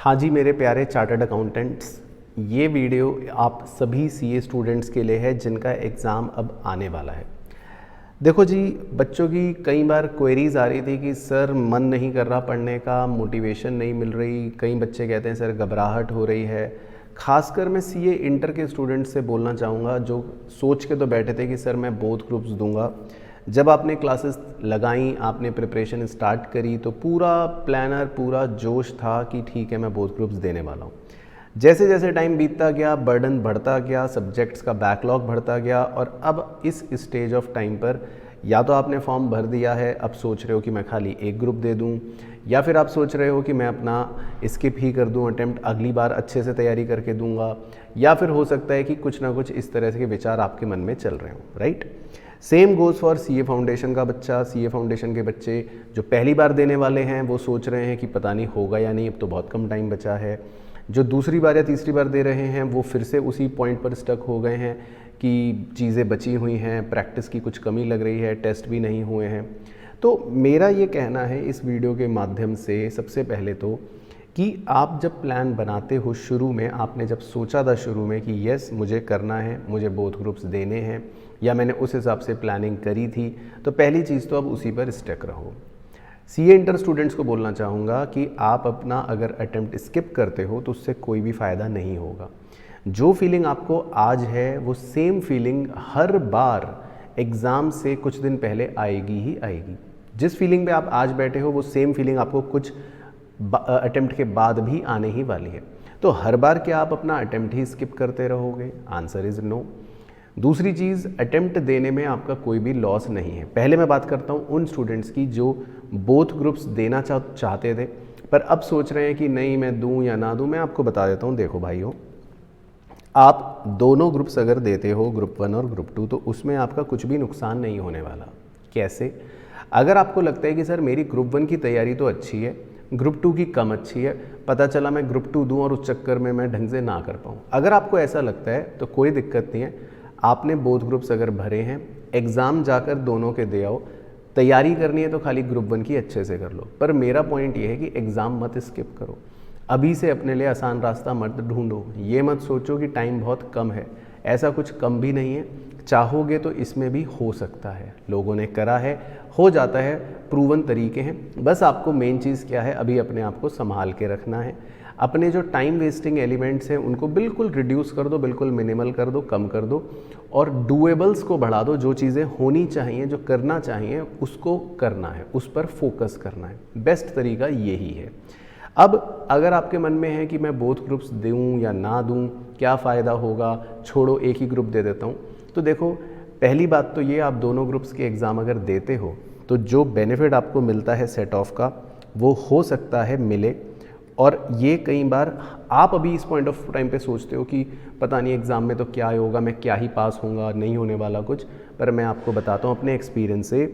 हाँ जी मेरे प्यारे चार्टर्ड अकाउंटेंट्स, ये वीडियो आप सभी सीए स्टूडेंट्स के लिए है जिनका एग्ज़ाम अब आने वाला है। देखो जी, बच्चों की कई बार क्वेरीज़ आ रही थी कि सर मन नहीं कर रहा पढ़ने का, मोटिवेशन नहीं मिल रही। कई बच्चे कहते हैं सर घबराहट हो रही है। खासकर मैं सीए इंटर के स्टूडेंट्स से बोलना चाहूँगा जो सोच के तो बैठे थे कि सर मैं बोथ ग्रुप्स दूंगा। जब आपने क्लासेस लगाई, आपने प्रिपरेशन स्टार्ट करी तो पूरा प्लानर, पूरा जोश था कि ठीक है मैं बोथ ग्रुप्स देने वाला हूँ। जैसे जैसे टाइम बीतता गया, बर्डन बढ़ता गया, सब्जेक्ट्स का बैकलॉग बढ़ता गया और अब इस स्टेज ऑफ टाइम पर या तो आपने फॉर्म भर दिया है, अब सोच रहे हो कि मैं खाली एक ग्रुप दे दूं, या फिर आप सोच रहे हो कि मैं अपना स्किप ही कर दूं, अटेम्प्ट अगली बार अच्छे से तैयारी करके दूंगा, या फिर हो सकता है कि कुछ ना कुछ इस तरह के विचार आपके मन में चल रहे हों। Right, same goes for CA foundation का बच्चा। सीए फाउंडेशन के बच्चे जो पहली बार देने वाले हैं वो सोच रहे हैं कि पता नहीं होगा या नहीं, अब तो बहुत कम टाइम बचा है। जो दूसरी बार या तीसरी बार दे रहे हैं वो फिर से उसी पॉइंट पर स्टक हो गए हैं कि चीज़ें बची हुई हैं, प्रैक्टिस की कुछ कमी लग रही है, टेस्ट भी नहीं हुए हैं। तो मेरा ये कहना है इस वीडियो के माध्यम से सबसे पहले तो कि आप जब प्लान बनाते हो, शुरू में आपने जब सोचा था शुरू में कि यस मुझे करना है, मुझे बोथ ग्रुप्स देने हैं, या मैंने उस हिसाब से प्लानिंग करी थी, तो पहली चीज़ तो अब उसी पर स्टक रहो। सीए इंटर स्टूडेंट्स को बोलना चाहूँगा कि आप अपना अगर अटेम्प्ट स्किप करते हो तो उससे कोई भी फ़ायदा नहीं होगा। जो फीलिंग आपको आज है वो सेम फीलिंग हर बार एग्ज़ाम से कुछ दिन पहले आएगी ही आएगी। जिस फीलिंग पे आप आज बैठे हो वो सेम फीलिंग आपको कुछ अटेम्प्ट के बाद भी आने ही वाली है। तो हर बार क्या आप अपना अटेम्प्ट ही स्किप करते रहोगे? Answer is no. दूसरी चीज़, अटेम्प्ट देने में आपका कोई भी लॉस नहीं है। पहले मैं बात करता हूँ उन स्टूडेंट्स की जो बोथ ग्रुप्स देना चाहते थे पर अब सोच रहे हैं कि नहीं मैं दूं या ना दूं। मैं आपको बता देता हूँ, देखो भाइयों, आप दोनों ग्रुप्स अगर देते हो, ग्रुप 1 और ग्रुप 2, तो उसमें आपका कुछ भी नुकसान नहीं होने वाला। कैसे? अगर आपको लगता है कि सर मेरी ग्रुप 1 की तैयारी तो अच्छी है, ग्रुप 2 की कम अच्छी है, पता चला मैं ग्रुप 2 दूँ और उस चक्कर में मैं ढंग से ना कर पाऊँ, अगर आपको ऐसा लगता है तो कोई दिक्कत नहीं है। आपने बोथ ग्रुप्स अगर भरे हैं, एग्ज़ाम जाकर दोनों के दे आओ। तैयारी करनी है तो खाली ग्रुप 1 की अच्छे से कर लो। पर मेरा पॉइंट ये है कि एग्ज़ाम मत स्किप करो। अभी से अपने लिए आसान रास्ता मत ढूंढो। ये मत सोचो कि टाइम बहुत कम है, ऐसा कुछ कम भी नहीं है। चाहोगे तो इसमें भी हो सकता है, लोगों ने करा है, हो जाता है, प्रूवन तरीके हैं। बस आपको मेन चीज़ क्या है, अभी अपने आप को संभाल के रखना है। अपने जो टाइम वेस्टिंग एलिमेंट्स हैं उनको बिल्कुल रिड्यूस कर दो, बिल्कुल मिनिमल कर दो, कम कर दो, और डूएबल्स को बढ़ा दो। जो चीज़ें होनी चाहिए, जो करना चाहिए, उसको करना है, उस पर फोकस करना है। बेस्ट तरीका यही है। अब अगर आपके मन में है कि मैं बोथ ग्रुप्स दूँ या ना दूँ, क्या फ़ायदा होगा, छोड़ो एक ही ग्रुप दे देता हूँ, तो देखो पहली बात तो ये, आप दोनों ग्रुप्स के एग्ज़ाम अगर देते हो तो जो बेनिफिट आपको मिलता है सेट ऑफ का, वो हो सकता है मिले। और ये कई बार आप अभी इस पॉइंट ऑफ टाइम पे सोचते हो कि पता नहीं एग्ज़ाम में तो क्या होगा, मैं क्या ही पास होऊंगा, नहीं होने वाला कुछ। पर मैं आपको बताता हूँ अपने एक्सपीरियंस से,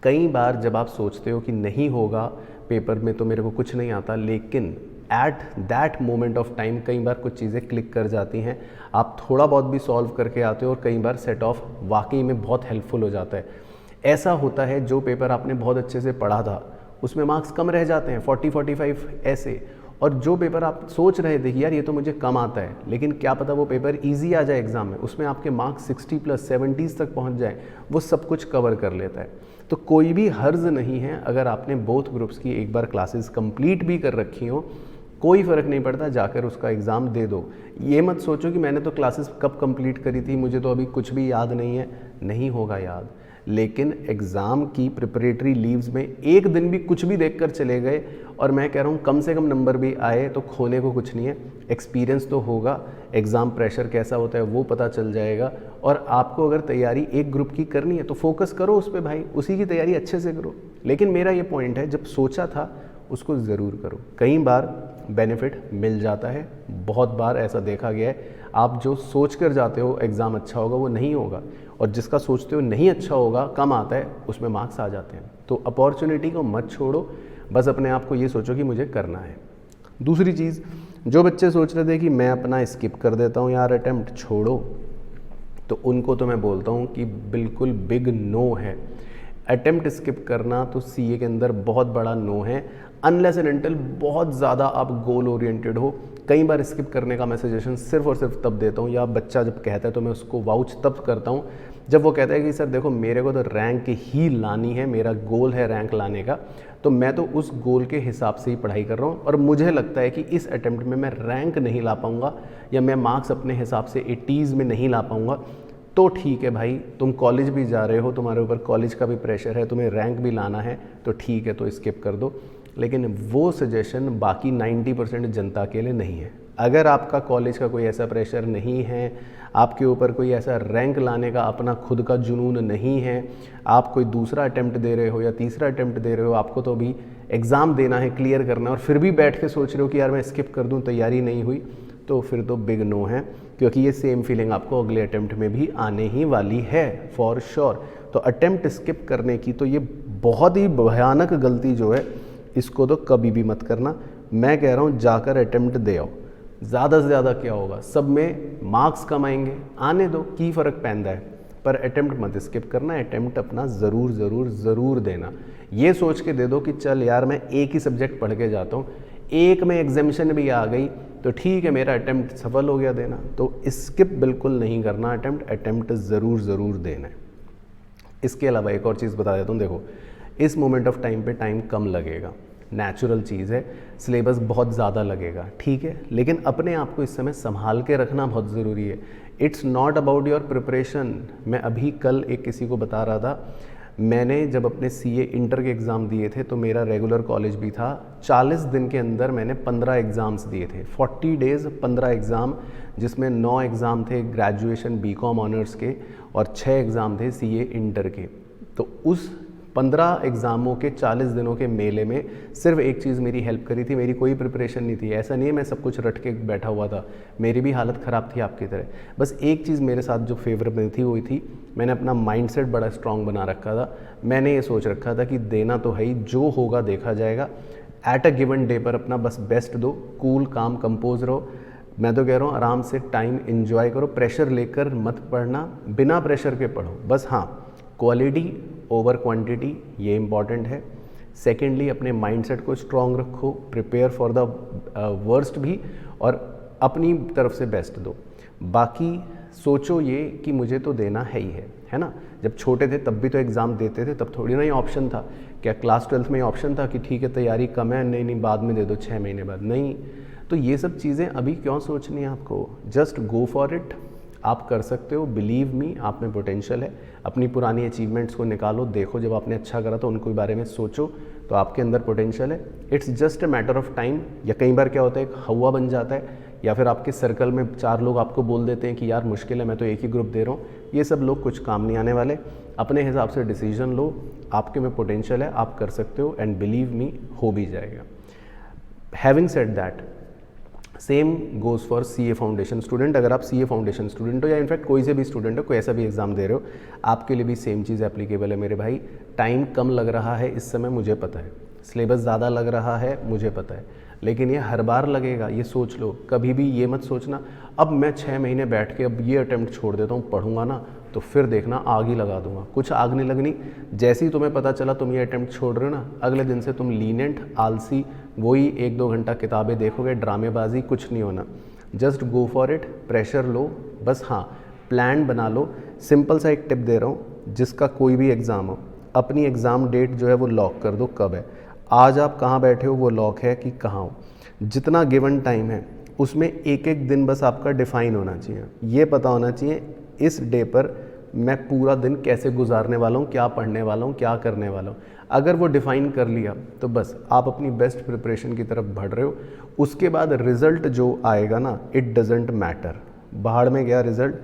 कई बार जब आप सोचते हो कि नहीं होगा पेपर में तो मेरे को कुछ नहीं आता, लेकिन at that moment of time कई बार कुछ चीज़ें क्लिक कर जाती हैं, आप थोड़ा बहुत भी सॉल्व करके आते हो और कई बार सेट ऑफ वाकई में बहुत हेल्पफुल हो जाता है। ऐसा होता है जो पेपर आपने बहुत अच्छे से पढ़ा था उसमें मार्क्स कम रह जाते हैं, 40-45 ऐसे। और जो पेपर आप सोच रहे थे कि यार ये तो मुझे कम आता है, लेकिन क्या पता वो पेपर इजी आ जाए एग्ज़ाम में, उसमें आपके मार्क्स 60+ 70s तक पहुंच जाए, वो सब कुछ कवर कर लेता है। तो कोई भी हर्ज नहीं है अगर आपने बोथ ग्रुप्स की एक बार क्लासेस कंप्लीट भी कर रखी हो, कोई फ़र्क नहीं पड़ता, जाकर उसका एग्ज़ाम दे दो। ये मत सोचो कि मैंने तो क्लासेस कब कंप्लीट करी थी, मुझे तो अभी कुछ भी याद नहीं है। नहीं होगा याद, लेकिन एग्ज़ाम की प्रिपरेटरी लीव्स में एक दिन भी कुछ भी देखकर चले गए, और मैं कह रहा हूँ कम से कम नंबर भी आए तो खोने को कुछ नहीं है। एक्सपीरियंस तो होगा, एग्ज़ाम प्रेशर कैसा होता है वो पता चल जाएगा। और आपको अगर तैयारी एक ग्रुप की करनी है तो फोकस करो उस पर भाई, उसी की तैयारी अच्छे से करो। लेकिन मेरा ये पॉइंट है, जब सोचा था उसको ज़रूर करो। कई बार बेनिफिट मिल जाता है, बहुत बार ऐसा देखा गया है। आप जो सोच कर जाते हो एग्ज़ाम अच्छा होगा, वो नहीं होगा, और जिसका सोचते हो नहीं अच्छा होगा, कम आता है, उसमें मार्क्स आ जाते हैं। तो अपॉर्चुनिटी को मत छोड़ो, बस अपने आप को ये सोचो कि मुझे करना है। दूसरी चीज़, जो बच्चे सोच रहे थे कि मैं अपना स्किप कर देता हूँ यार, अटेम्प्ट छोड़ो, तो उनको तो मैं बोलता हूँ कि बिल्कुल बिग नो है। अटेम्प्ट स्किप करना तो सीए के अंदर बहुत बड़ा नो है। अनलेस एंड अनटिल बहुत ज़्यादा आप गोल ओरिएंटेड हो। कई बार स्किप करने का मैं सजेशन सिर्फ और सिर्फ तब देता हूँ, या बच्चा जब कहता है तो मैं उसको वाउच तब करता हूँ जब वो कहता है कि सर देखो मेरे को तो रैंक ही लानी है, मेरा गोल है रैंक लाने का, तो मैं तो उस गोल के हिसाब से ही पढ़ाई कर रहा हूँ और मुझे लगता है कि इस अटेम्प्ट में मैं रैंक नहीं ला पाऊँगा या मैं मार्क्स अपने हिसाब से 80s में नहीं ला पाऊँगा, तो ठीक है भाई, तुम कॉलेज भी जा रहे हो, तुम्हारे ऊपर कॉलेज का भी प्रेशर है, तुम्हें रैंक भी लाना है, तो ठीक है, तो स्किप कर दो। लेकिन वो सजेशन बाकी 90% जनता के लिए नहीं है। अगर आपका कॉलेज का कोई ऐसा प्रेशर नहीं है, आपके ऊपर कोई ऐसा रैंक लाने का अपना खुद का जुनून नहीं है, आप कोई दूसरा अटेम्प्ट दे रहे हो या तीसरा अटेम्प्ट दे रहे हो, आपको तो अभी एग्ज़ाम देना है, क्लियर करना है, और फिर भी बैठ के सोच रहे हो कि यार मैं स्किप कर दूं, तैयारी नहीं हुई, तो फिर तो बिग नो है, क्योंकि ये सेम फीलिंग आपको अगले अटेम्प्ट में भी आने ही वाली है फॉर श्योर। तो अटेम्प्ट स्किप करने की तो ये बहुत ही भयानक गलती जो है, इसको तो कभी भी मत करना। मैं कह रहा हूँ जाकर अटेम्प्ट दे आओ, ज़्यादा से ज़्यादा क्या होगा, सब में मार्क्स कम आएंगे, आने दो, की फ़र्क पैंदा है, पर अटेम्प्ट मत स्किप करना, अटेम्प्ट अपना ज़रूर ज़रूर ज़रूर देना। ये सोच के दे दो कि चल यार मैं एक ही सब्जेक्ट पढ़ के जाता हूँ, एक में एग्जामिशन भी आ गई तो ठीक है, मेरा अटेम्प्ट सफल हो गया देना, तो स्किप बिल्कुल नहीं करना, अटेम्प्ट ज़रूर ज़रूर देना है। इसके अलावा एक और चीज़ बता देता हूँ, देखो इस मोमेंट ऑफ टाइम पे टाइम कम लगेगा, नेचुरल चीज़ है, सिलेबस बहुत ज़्यादा लगेगा, ठीक है, लेकिन अपने आप को इस समय संभाल के रखना बहुत ज़रूरी है। It's not about your preparation. मैं अभी कल एक किसी को बता रहा था, मैंने जब अपने CA इंटर के एग्ज़ाम दिए थे तो मेरा रेगुलर कॉलेज भी था, 40 दिन के अंदर मैंने 15 एग्ज़ाम्स दिए थे, 40 डेज़ 15 एग्ज़ाम, जिसमें 9 एग्ज़ाम थे ग्रेजुएशन BCom ऑनर्स के और 6 एग्ज़ाम थे CA इंटर के। तो उस 15 एग्ज़ामों के 40 दिनों के मेले में सिर्फ एक चीज़ मेरी हेल्प करी थी, मेरी कोई प्रिपरेशन नहीं थी, ऐसा नहीं है मैं सब कुछ रट के बैठा हुआ था, मेरी भी हालत ख़राब थी आपकी तरह। बस एक चीज़ मेरे साथ जो फेवरेबल थी वो थी, मैंने अपना माइंडसेट बड़ा स्ट्रॉन्ग बना रखा था। मैंने ये सोच रखा था कि देना तो है ही, जो होगा देखा जाएगा, एट अ गिवन डे पर अपना बस बेस्ट दो, कूल काम कंपोज रहो। मैं तो कह रहा हूँ आराम से टाइम एंजॉय करो, प्रेशर लेकर मत पढ़ना, बिना प्रेशर के पढ़ो। बस हाँ, क्वालिटी ओवर क्वांटिटी ये इम्पॉर्टेंट है। सेकेंडली अपने माइंडसेट को स्ट्रॉन्ग रखो, प्रिपेयर फॉर द वर्स्ट भी, और अपनी तरफ से बेस्ट दो। बाकी सोचो ये कि मुझे तो देना है ही है ना। जब छोटे थे तब भी तो एग्ज़ाम देते थे, तब थोड़ी ना ये ऑप्शन था, क्या क्लास 12th में ऑप्शन था कि ठीक है तैयारी कम है, नहीं बाद में दे दो 6 महीने बाद, नहीं। तो ये सब चीज़ें अभी क्यों सोचनी है आपको, जस्ट गो फॉर इट। आप कर सकते हो, बिलीव मी, आप में पोटेंशियल है। अपनी पुरानी अचीवमेंट्स को निकालो, देखो जब आपने अच्छा करा तो उनको बारे में सोचो, तो आपके अंदर पोटेंशियल है। It's just a matter of time. या कई बार क्या होता है, एक हवा बन जाता है, या फिर आपके सर्कल में 4 लोग आपको बोल देते हैं कि यार मुश्किल है, मैं तो एक ही ग्रुप दे रहा हूँ। ये सब लोग कुछ काम नहीं आने वाले। अपने हिसाब से डिसीजन लो, आपके में पोटेंशियल है, आप कर सकते हो, एंड बिलीव मी हो भी जाएगा। Having said that, same goes for CA foundation student. अगर आप CA फाउंडेशन स्टूडेंट हो या इनफैक्ट कोई से भी स्टूडेंट हो, कोई ऐसा भी एग्ज़ाम दे रहे हो, आपके लिए भी सेम चीज़ एप्लीकेबल है मेरे भाई। टाइम कम लग रहा है इस समय, मुझे पता है, सिलेबस ज़्यादा लग रहा है, मुझे पता है, लेकिन ये हर बार लगेगा, ये सोच लो। कभी भी ये मत सोचना अब मैं 6 महीने बैठ के अब ये अटेम्प्ट छोड़ देता हूँ, पढ़ूंगा ना तो फिर देखना आग ही लगा दूंगा। कुछ आग नहीं लगनी। जैसे ही तुम्हें पता चला तुम ये अटेम्प्ट छोड़ रहे हो ना, अगले दिन से तुम लीनेंट, आलसी, वही 1-2 घंटा किताबें देखोगे, ड्रामेबाजी, कुछ नहीं होना। Just go for it, pressure low बस। हाँ, प्लान बना लो। सिंपल सा एक टिप दे रहा हूँ, जिसका कोई भी एग्ज़ाम हो, अपनी एग्ज़ाम डेट जो है वो लॉक कर दो, कब है। आज आप कहाँ बैठे हो वो लॉक है कि कहाँ हो। जितना गिवन टाइम है उसमें एक एक दिन बस आपका डिफ़ाइन होना चाहिए। ये पता होना चाहिए इस डे पर मैं पूरा दिन कैसे गुजारने वाला हूँ, क्या पढ़ने वाला हूँ, क्या करने वाला हूँ। अगर वो डिफ़ाइन कर लिया तो बस आप अपनी बेस्ट प्रिपरेशन की तरफ बढ़ रहे हो। उसके बाद रिज़ल्ट जो आएगा ना, इट डजेंट मैटर। बाहर में गया रिज़ल्ट,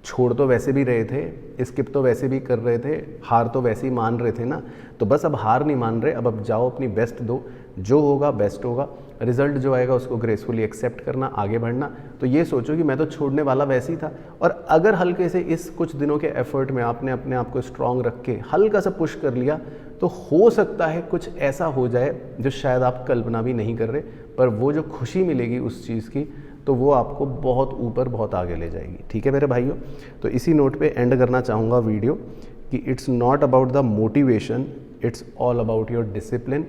छोड़ तो वैसे भी रहे थे, स्किप तो वैसे भी कर रहे थे, हार तो वैसे ही मान रहे थे ना, तो बस अब हार नहीं मान रहे, अब जाओ अपनी बेस्ट दो, जो होगा बेस्ट होगा। रिज़ल्ट जो आएगा उसको ग्रेसफुली एक्सेप्ट करना, आगे बढ़ना। तो ये सोचो कि मैं तो छोड़ने वाला वैसे ही था, और अगर हल्के से इस कुछ दिनों के एफर्ट में आपने अपने आप को स्ट्रॉन्ग रख के हल्का सा पुश कर लिया, तो हो सकता है कुछ ऐसा हो जाए जो शायद आप कल्पना भी नहीं कर रहे, पर वो जो खुशी मिलेगी उस चीज़ की, तो वो आपको बहुत ऊपर, बहुत आगे ले जाएगी। ठीक है मेरे भाइयों, तो इसी नोट पे एंड करना चाहूँगा वीडियो कि it's not about the motivation, it's all about your discipline.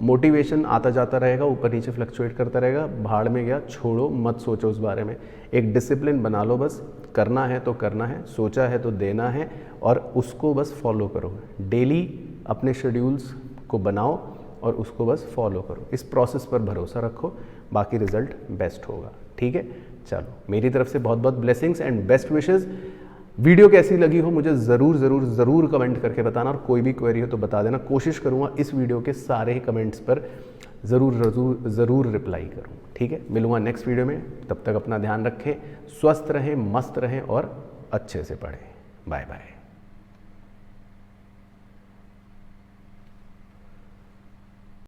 Motivation आता जाता रहेगा, ऊपर नीचे फ्लक्चुएट करता रहेगा, भाड़ में गया, छोड़ो, मत सोचो उस बारे में। एक डिसिप्लिन बना लो, बस करना है तो करना है, सोचा है तो देना है और उसको बस फॉलो करो। डेली अपने शेड्यूल्स को बनाओ और उसको बस फॉलो करो। इस प्रोसेस पर भरोसा रखो, बाकी रिजल्ट बेस्ट होगा। ठीक है, चलो मेरी तरफ से बहुत बहुत blessings and best wishes. Video कैसी लगी हो मुझे ज़रूर कमेंट करके बताना, और कोई भी क्वेरी हो तो बता देना। कोशिश करूँगा इस वीडियो के सारे ही कमेंट्स पर ज़रूर रिप्लाई करूँ। ठीक है, मिलूँगा नेक्स्ट वीडियो में। तब तक अपना ध्यान रखें, स्वस्थ रहें, मस्त रहें और अच्छे से पढ़ें। Bye bye.